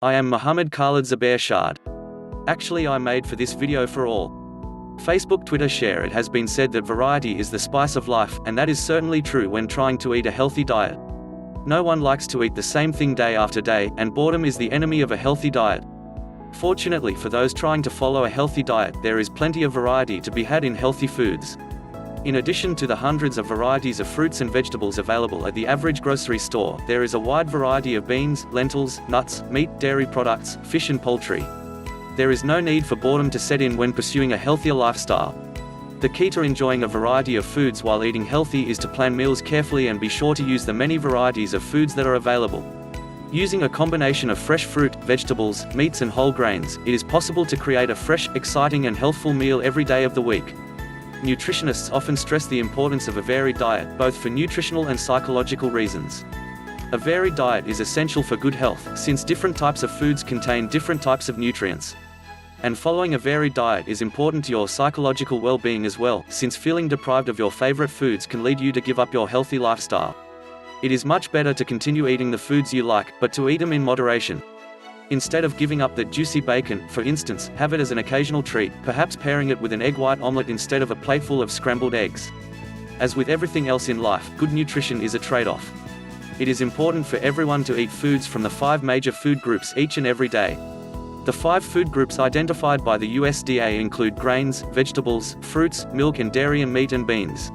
I am Muhammad KHALED ZUBAIR. Actually, I made for this video for all. Facebook, Twitter share. It has been said that variety is the spice of life, and that is certainly true when trying to eat a healthy diet. No one likes to eat the same thing day after day, and boredom is the enemy of a healthy diet. Fortunately for those trying to follow a healthy diet, there is plenty of variety to be had in healthy foods. In addition to the hundreds of varieties of fruits and vegetables available at the average grocery store, there is a wide variety of beans, lentils, nuts, meat, dairy products, fish and poultry. There is no need for boredom to set in when pursuing a healthier lifestyle. The key to enjoying a variety of foods while eating healthy is to plan meals carefully and be sure to use the many varieties of foods that are available. Using a combination of fresh fruit, vegetables, meats and whole grains, it is possible to create a fresh, exciting and healthful meal every day of the week. Nutritionists often stress the importance of a varied diet, both for nutritional and psychological reasons. A varied diet is essential for good health, since different types of foods contain different types of nutrients. And following a varied diet is important to your psychological well-being as well, since feeling deprived of your favorite foods can lead you to give up your healthy lifestyle. It is much better to continue eating the foods you like, but to eat them in moderation. Instead of giving up that juicy bacon, for instance, have it as an occasional treat, perhaps pairing it with an egg white omelette instead of a plateful of scrambled eggs. As with everything else in life, good nutrition is a trade-off. It is important for everyone to eat foods from the 5 major food groups each and every day. The 5 food groups identified by the USDA include grains, vegetables, fruits, milk and dairy and meat and beans.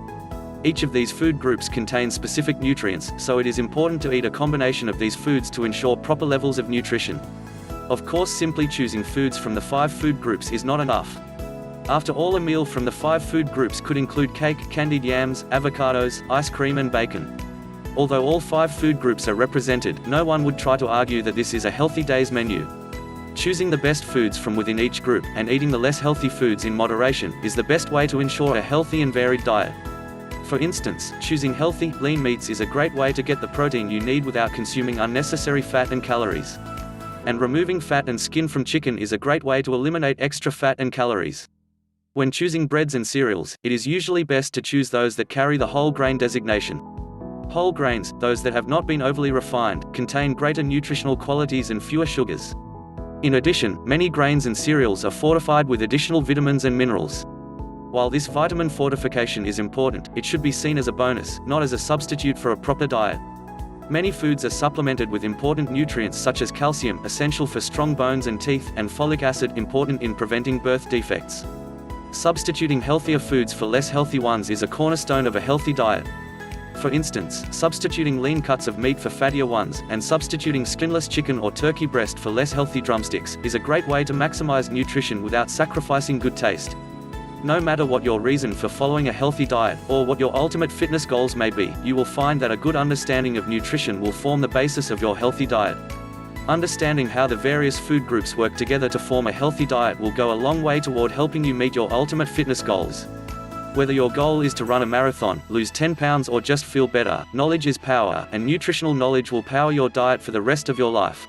Each of these food groups contains specific nutrients, so it is important to eat a combination of these foods to ensure proper levels of nutrition. Of course, simply choosing foods from the 5 food groups is not enough. After all, a meal from the 5 food groups could include cake, candied yams, avocados, ice cream and bacon. Although all 5 food groups are represented, no one would try to argue that this is a healthy day's menu. Choosing the best foods from within each group, and eating the less healthy foods in moderation, is the best way to ensure a healthy and varied diet. For instance, choosing healthy, lean meats is a great way to get the protein you need without consuming unnecessary fat and calories. And removing fat and skin from chicken is a great way to eliminate extra fat and calories. When choosing breads and cereals, it is usually best to choose those that carry the whole grain designation. Whole grains, those that have not been overly refined, contain greater nutritional qualities and fewer sugars. In addition, many grains and cereals are fortified with additional vitamins and minerals. While this vitamin fortification is important, it should be seen as a bonus, not as a substitute for a proper diet. Many foods are supplemented with important nutrients such as calcium, essential for strong bones and teeth, and folic acid, important in preventing birth defects. Substituting healthier foods for less healthy ones is a cornerstone of a healthy diet. For instance, substituting lean cuts of meat for fattier ones, and substituting skinless chicken or turkey breast for less healthy drumsticks, is a great way to maximize nutrition without sacrificing good taste. No matter what your reason for following a healthy diet, or what your ultimate fitness goals may be, you will find that a good understanding of nutrition will form the basis of your healthy diet. Understanding how the various food groups work together to form a healthy diet will go a long way toward helping you meet your ultimate fitness goals. Whether your goal is to run a marathon, lose 10 pounds or just feel better, knowledge is power, and nutritional knowledge will power your diet for the rest of your life.